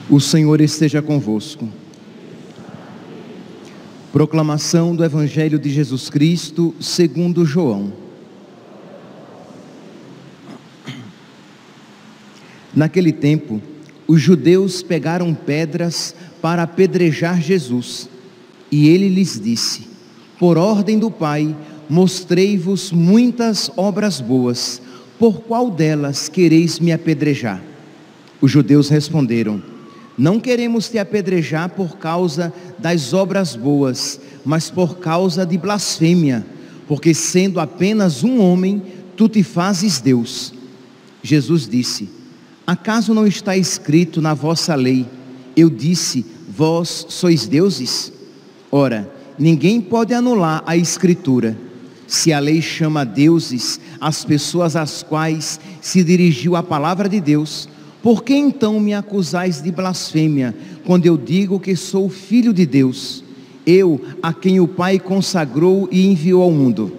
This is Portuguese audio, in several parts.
O Senhor esteja convosco. Proclamação do Evangelho de Jesus Cristo segundo João. Naquele tempo, os judeus pegaram pedras para apedrejar Jesus, e ele lhes disse: por ordem do Pai, mostrei-vos muitas obras boas, por qual delas quereis me apedrejar? Os judeus responderam: não queremos te apedrejar por causa das obras boas, mas por causa de blasfêmia, porque sendo apenas um homem, tu te fazes Deus. Jesus disse: acaso não está escrito na vossa lei, eu disse, vós sois deuses? Ora, ninguém pode anular a Escritura. Se a lei chama deuses as pessoas às quais se dirigiu a palavra de Deus, por que então me acusais de blasfêmia, quando eu digo que sou filho de Deus, eu a quem o Pai consagrou e enviou ao mundo?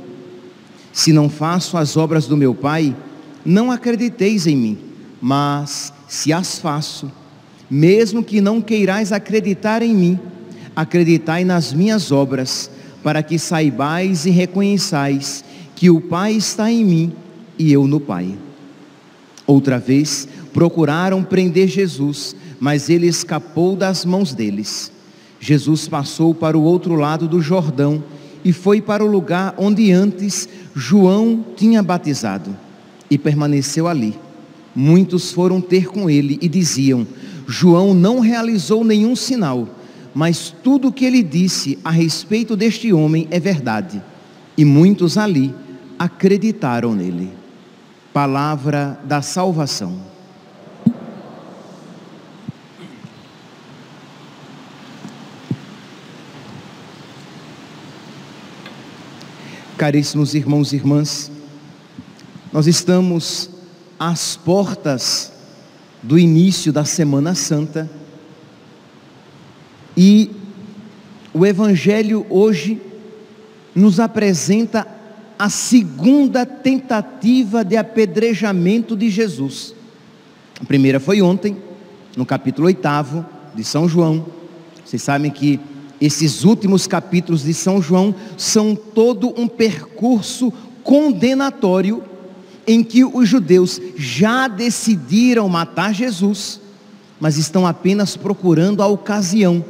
Se não faço as obras do meu Pai, não acrediteis em mim, mas se as faço, mesmo que não queirais acreditar em mim, acreditai nas minhas obras, para que saibais e reconheçais que o Pai está em mim e eu no Pai. Outra vez procuraram prender Jesus, mas ele escapou das mãos deles. Jesus passou para o outro lado do Jordão e foi para o lugar onde antes João tinha batizado, e permaneceu ali. Muitos foram ter com ele e diziam: João não realizou nenhum sinal, mas tudo o que ele disse a respeito deste homem é verdade. E muitos ali acreditaram nele. Palavra da salvação. Caríssimos irmãos e irmãs, nós estamos às portas do início da Semana Santa e o Evangelho hoje nos apresenta a segunda tentativa de apedrejamento de Jesus. A primeira foi ontem, no capítulo 8 de São João. Vocês sabem que esses últimos capítulos de São João são todo um percurso condenatório, em que os judeus já decidiram matar Jesus, mas estão apenas procurando a ocasião,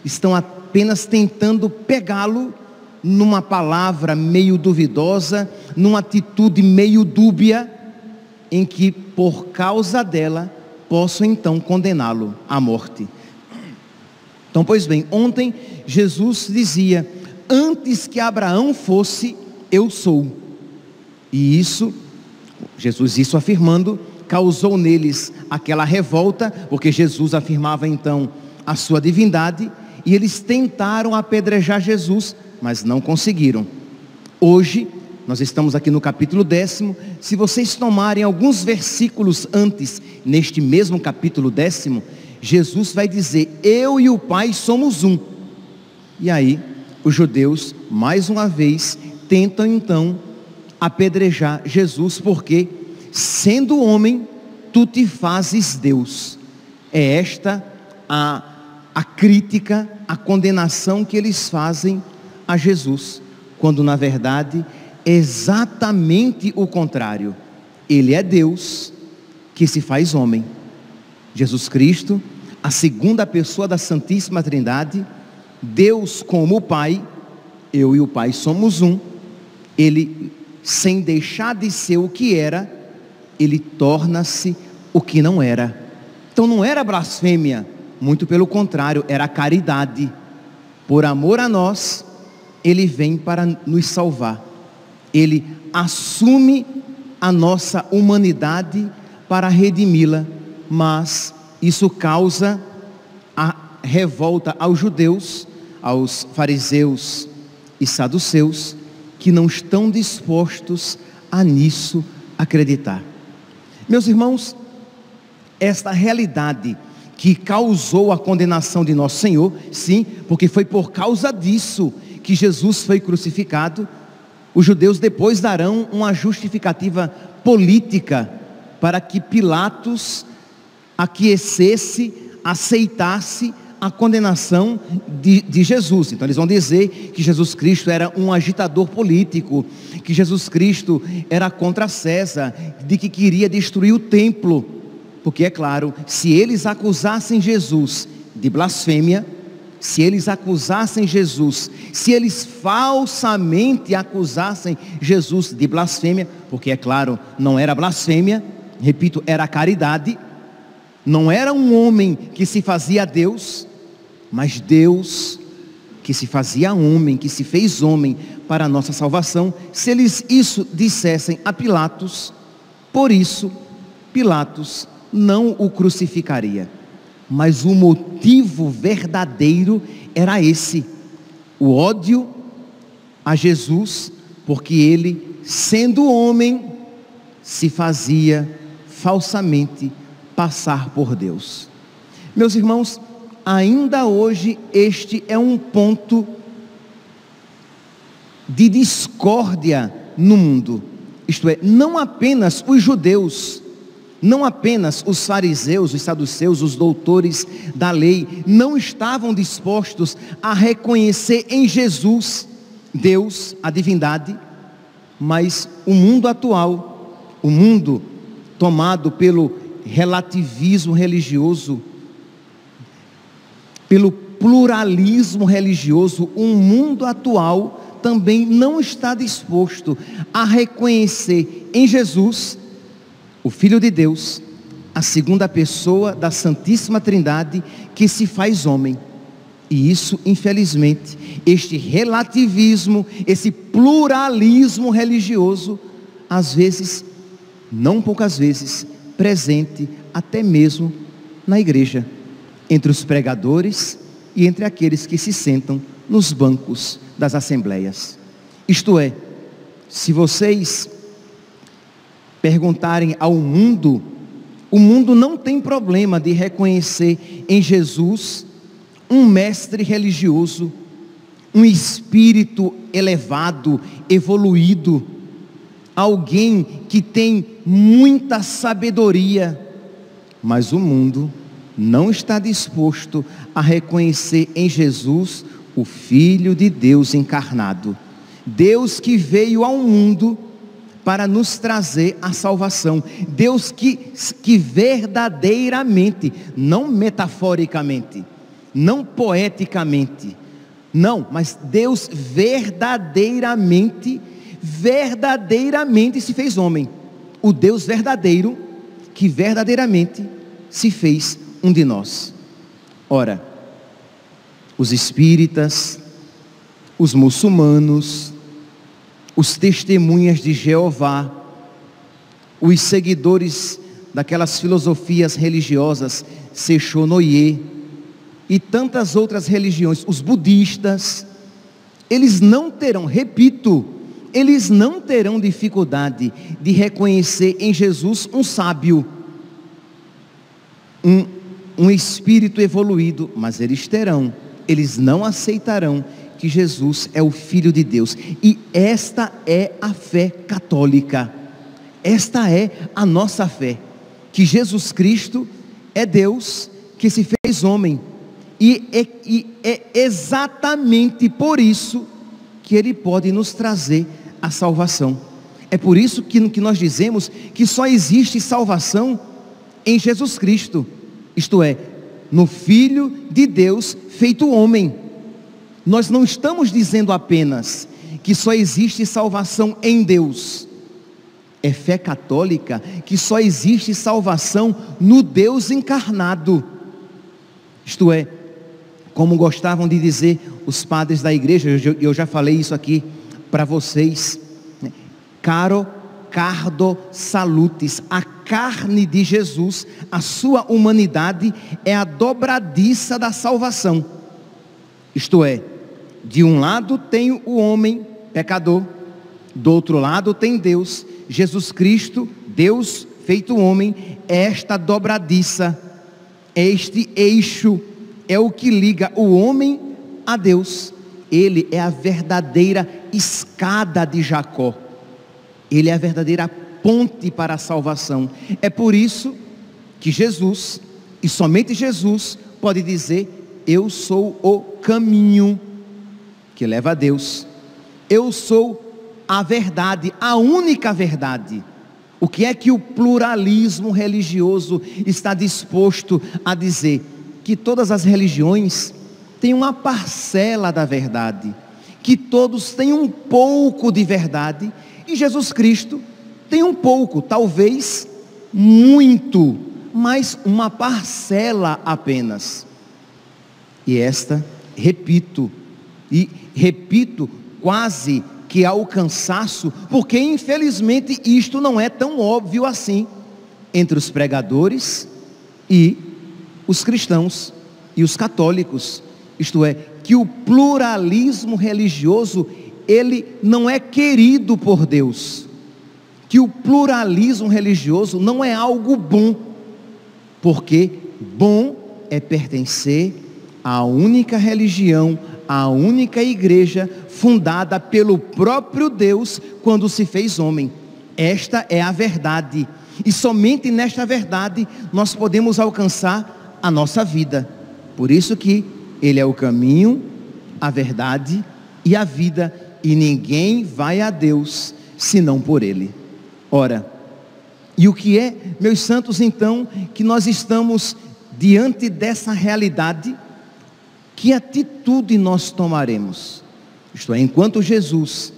estão apenas tentando pegá-lo numa palavra meio duvidosa, numa atitude meio dúbia, em que por causa dela possam então condená-lo à morte. Então, pois bem, ontem Jesus dizia: antes que Abraão fosse, eu sou. E isso, Jesus isso afirmando, causou neles aquela revolta, porque Jesus afirmava então a sua divindade, e eles tentaram apedrejar Jesus, mas não conseguiram. Hoje, nós estamos aqui no capítulo 10, se vocês tomarem alguns versículos antes, neste mesmo capítulo 10, Jesus vai dizer: eu e o Pai somos um. E aí, os judeus, mais uma vez, tentam então apedrejar Jesus, porque, sendo homem, tu te fazes Deus. É esta a crítica, a condenação que eles fazem a Jesus, quando na verdade é exatamente o contrário. Ele é Deus que se faz homem. Jesus Cristo, a segunda pessoa da Santíssima Trindade, Deus como o Pai, eu e o Pai somos um. Ele, sem deixar de ser o que era, ele torna-se o que não era. Então não era blasfêmia, muito pelo contrário, era caridade. Por amor a nós, ele vem para nos salvar. Ele assume a nossa humanidade para redimi-la, mas isso causa a revolta aos judeus, aos fariseus e saduceus, que não estão dispostos a nisso acreditar. Meus irmãos, esta realidade que causou a condenação de nosso Senhor, sim, porque foi por causa disso que Jesus foi crucificado. Os judeus depois darão uma justificativa política para que Pilatos aquecesse, aceitasse a condenação de Jesus. Então eles vão dizer que Jesus Cristo era um agitador político, que Jesus Cristo era contra César, de que queria destruir o templo, porque é claro, se eles acusassem Jesus de blasfêmia, se eles acusassem Jesus, se eles falsamente acusassem Jesus de blasfêmia, porque é claro, não era blasfêmia, repito, era caridade, não era um homem que se fazia Deus, mas Deus que se fazia homem, que se fez homem para a nossa salvação. Se eles isso dissessem a Pilatos, por isso Pilatos não o crucificaria. Mas o motivo verdadeiro era esse: o ódio a Jesus, porque ele, sendo homem, se fazia falsamente passar por Deus. Meus irmãos, ainda hoje este é um ponto de discórdia no mundo. Isto é, não apenas os judeus, não apenas os fariseus, os saduceus, os doutores da lei, não estavam dispostos a reconhecer em Jesus Deus, a divindade, mas o mundo atual, o mundo tomado pelo relativismo religioso, pelo pluralismo religioso, o mundo atual também não está disposto a reconhecer em Jesus o Filho de Deus, a segunda pessoa da Santíssima Trindade, que se faz homem. E isso, infelizmente, este relativismo, esse pluralismo religioso, às vezes, não poucas vezes, presente até mesmo na igreja, entre os pregadores e entre aqueles que se sentam nos bancos das assembleias. Isto é, se vocês perguntarem ao mundo, o mundo não tem problema de reconhecer em Jesus um mestre religioso, um espírito elevado, evoluído, alguém que tem muita sabedoria, mas o mundo não está disposto a reconhecer em Jesus o Filho de Deus encarnado, Deus que veio ao mundo para nos trazer a salvação, Deus que verdadeiramente, não metaforicamente, não poeticamente, não, mas Deus verdadeiramente se fez homem, o Deus verdadeiro, que verdadeiramente se fez um de nós. Ora, os espíritas, os muçulmanos, os testemunhas de Jeová, os seguidores daquelas filosofias religiosas, Sechonoye, e tantas outras religiões, os budistas, eles não terão, repito, eles não terão dificuldade de reconhecer em Jesus um sábio, um espírito evoluído, mas eles não aceitarão que Jesus é o Filho de Deus. E esta é a fé católica, esta é a nossa fé, que Jesus Cristo é Deus que se fez homem, e é exatamente por isso que Ele pode nos trazer a salvação. É por isso que nós dizemos que só existe salvação em Jesus Cristo, isto é, no Filho de Deus feito homem. Nós não estamos dizendo apenas que só existe salvação em Deus. É fé católica que só existe salvação no Deus encarnado. Isto é, como gostavam de dizer os padres da igreja, eu já falei isso aqui para vocês, caro cardo salutis, a carne de Jesus, a sua humanidade é a dobradiça da salvação. Isto é, de um lado tem o homem pecador, do outro lado tem Deus, Jesus Cristo, Deus feito homem, é esta dobradiça, é este eixo, é o que liga o homem a Deus. Ele é a verdadeira escada de Jacó. Ele é a verdadeira ponte para a salvação. É por isso que Jesus, e somente Jesus, pode dizer: eu sou o caminho que leva a Deus. Eu sou a verdade, a única verdade. O que é que o pluralismo religioso está disposto a dizer? Que todas as religiões têm uma parcela da verdade, que todos têm um pouco de verdade, e Jesus Cristo tem um pouco, talvez muito, mas uma parcela apenas. E esta, repito quase que ao cansaço, porque infelizmente isto não é tão óbvio assim entre os pregadores e os cristãos e os católicos. Isto é, que o pluralismo religioso, ele não é querido por Deus, que o pluralismo religioso não é algo bom, porque bom é pertencer à única religião, à única igreja fundada pelo próprio Deus quando se fez homem. Esta é a verdade, e somente nesta verdade nós podemos alcançar a nossa vida. Por isso que Ele é o caminho, a verdade e a vida, e ninguém vai a Deus senão por Ele. Ora, e o que é, meus santos, então, que nós estamos diante dessa realidade? Que atitude nós tomaremos? Isto é, enquanto Jesus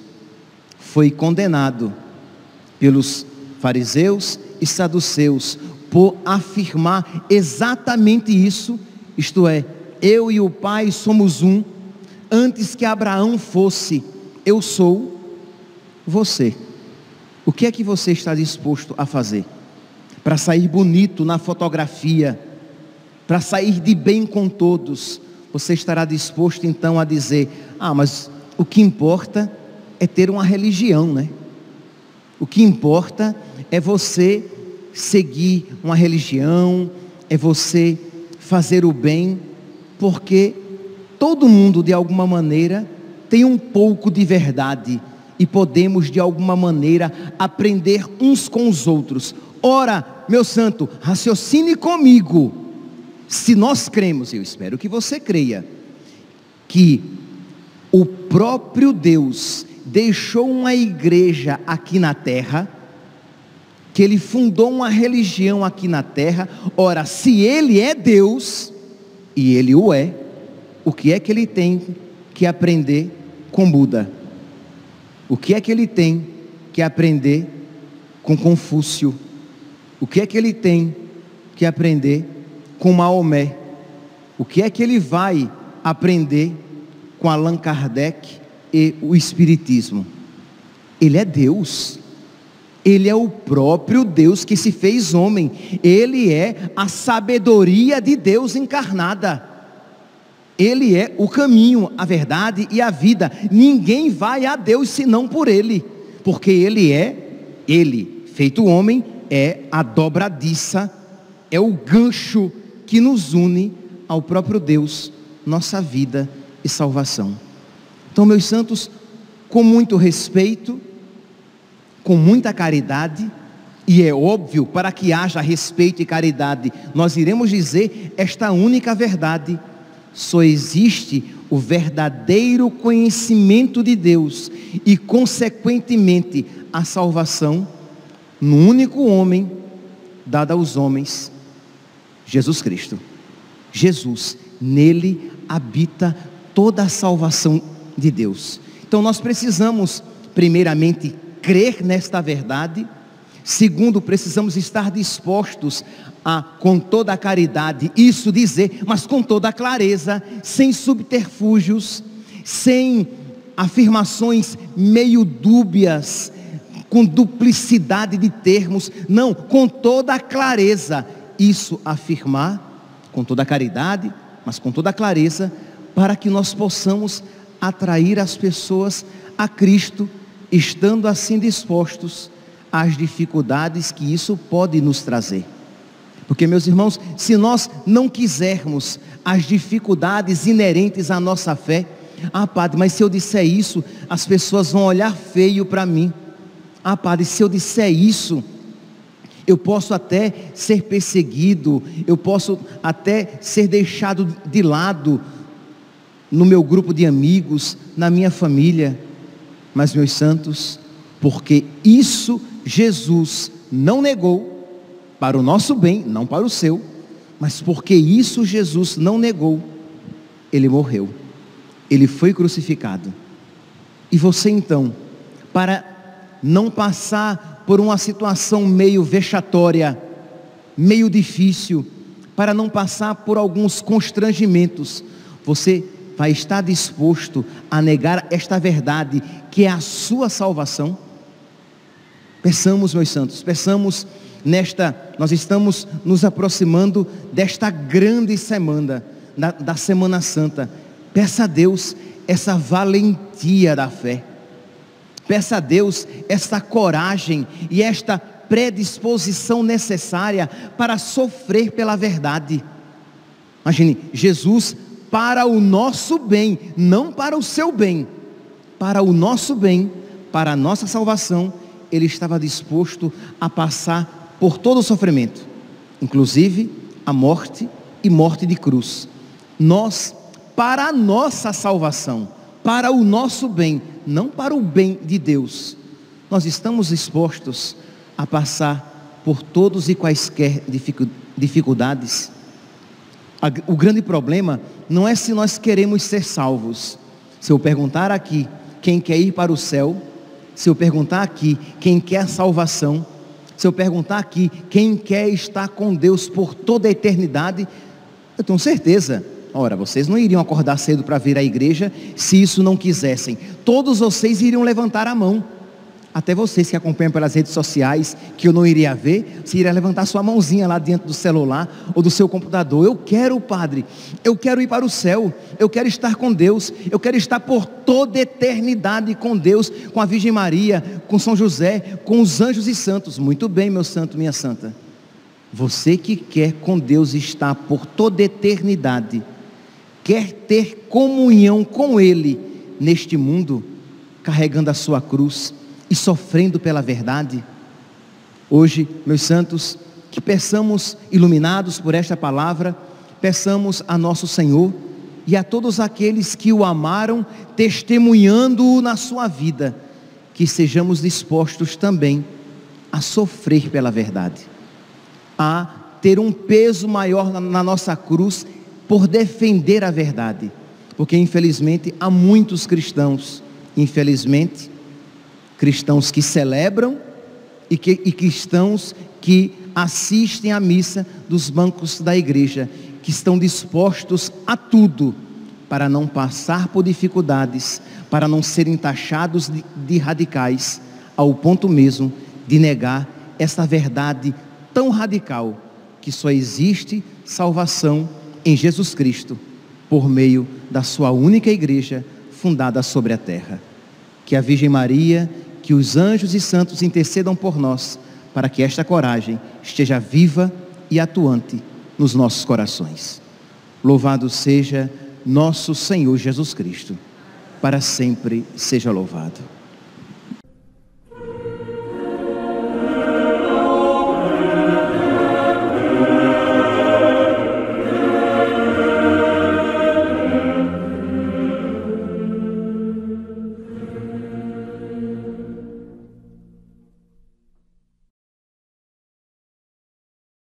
foi condenado pelos fariseus e saduceus por afirmar exatamente isso, isto é, eu e o Pai somos um, antes que Abraão fosse, eu sou você. O que é que você está disposto a fazer? Para sair bonito na fotografia, para sair de bem com todos, você estará disposto então a dizer: mas o que importa é ter uma religião, né? O que importa é você seguir uma religião, é você fazer o bem, porque todo mundo de alguma maneira tem um pouco de verdade, e podemos de alguma maneira aprender uns com os outros. Ora, meu santo, raciocine comigo. Se nós cremos, eu espero que você creia, que o próprio Deus deixou uma igreja aqui na terra, que Ele fundou uma religião aqui na terra. Ora, se Ele é Deus, e Ele o é, o que é que Ele tem que aprender com Buda? O que é que Ele tem que aprender com Confúcio? O que é que Ele tem que aprender com Maomé? O que é que Ele vai aprender com Allan Kardec e o Espiritismo? Ele é Deus. Ele é o próprio Deus que se fez homem. Ele é a sabedoria de Deus encarnada. Ele é o caminho, a verdade e a vida. Ninguém vai a Deus senão por Ele, porque Ele, feito homem, é a dobradiça, é o gancho que nos une ao próprio Deus, nossa vida e salvação. Então, meus santos, com muito respeito, com muita caridade, e é óbvio, para que haja respeito e caridade, nós iremos dizer esta única verdade: só existe o verdadeiro conhecimento de Deus e, consequentemente, a salvação no único homem dado aos homens, Jesus Cristo. Jesus, nele habita toda a salvação de Deus. Então nós precisamos, primeiramente, crer nesta verdade. Segundo, precisamos estar dispostos a, com toda a caridade, isso dizer, mas com toda a clareza, sem subterfúgios, sem afirmações meio dúbias, com duplicidade de termos. Não, com toda a clareza, isso afirmar, com toda a caridade, mas com toda a clareza, para que nós possamos atrair as pessoas a Cristo, estando assim dispostos às dificuldades que isso pode nos trazer. Porque, meus irmãos, se nós não quisermos as dificuldades inerentes à nossa fé, padre, mas se eu disser isso, as pessoas vão olhar feio para mim. Padre, se eu disser isso, eu posso até ser perseguido, eu posso até ser deixado de lado no meu grupo de amigos, na minha família. Mas, meus santos, porque isso Jesus não negou, para o nosso bem, não para o seu, mas porque isso Jesus não negou, Ele morreu, Ele foi crucificado. E você então, para não passar por uma situação meio vexatória, meio difícil, para não passar por alguns constrangimentos, você vai estar disposto a negar esta verdade, que é a sua salvação? Peçamos, meus santos, peçamos nós estamos nos aproximando desta grande semana, da Semana Santa. Peça a Deus essa valentia da fé, peça a Deus essa coragem e esta predisposição necessária para sofrer pela verdade. Imagine, Jesus, para o nosso bem, não para o seu bem, para o nosso bem, para a nossa salvação, Ele estava disposto a passar por todo o sofrimento, inclusive a morte e morte de cruz. Nós, para a nossa salvação, para o nosso bem, não para o bem de Deus, nós estamos dispostos a passar por todos e quaisquer dificuldades. O grande problema não é se nós queremos ser salvos. Se eu perguntar aqui quem quer ir para o céu, se eu perguntar aqui quem quer a salvação, se eu perguntar aqui quem quer estar com Deus por toda a eternidade, eu tenho certeza, ora, vocês não iriam acordar cedo para vir à igreja se isso não quisessem. Todos vocês iriam levantar a mão. Até vocês que acompanham pelas redes sociais, que eu não iria ver, você iria levantar sua mãozinha lá dentro do celular ou do seu computador. Eu quero, Padre, eu quero ir para o céu, eu quero estar com Deus, eu quero estar por toda a eternidade com Deus, com a Virgem Maria, com São José, com os anjos e santos. Muito bem, meu santo, minha santa. Você que quer com Deus estar por toda a eternidade, quer ter comunhão com Ele neste mundo, carregando a sua cruz e sofrendo pela verdade. Hoje, meus santos, que peçamos, iluminados por esta palavra, peçamos a nosso Senhor e a todos aqueles que o amaram, testemunhando-o na sua vida, que sejamos dispostos também a sofrer pela verdade, a ter um peso maior na nossa cruz, por defender a verdade, porque infelizmente há muitos cristãos, cristãos que celebram e cristãos que assistem à missa dos bancos da igreja, que estão dispostos a tudo para não passar por dificuldades, para não serem taxados de radicais, ao ponto mesmo de negar essa verdade tão radical, que só existe salvação em Jesus Cristo, por meio da sua única igreja fundada sobre a terra. Que a Virgem Maria, que os anjos e santos intercedam por nós, para que esta coragem esteja viva e atuante nos nossos corações. Louvado seja nosso Senhor Jesus Cristo, para sempre seja louvado.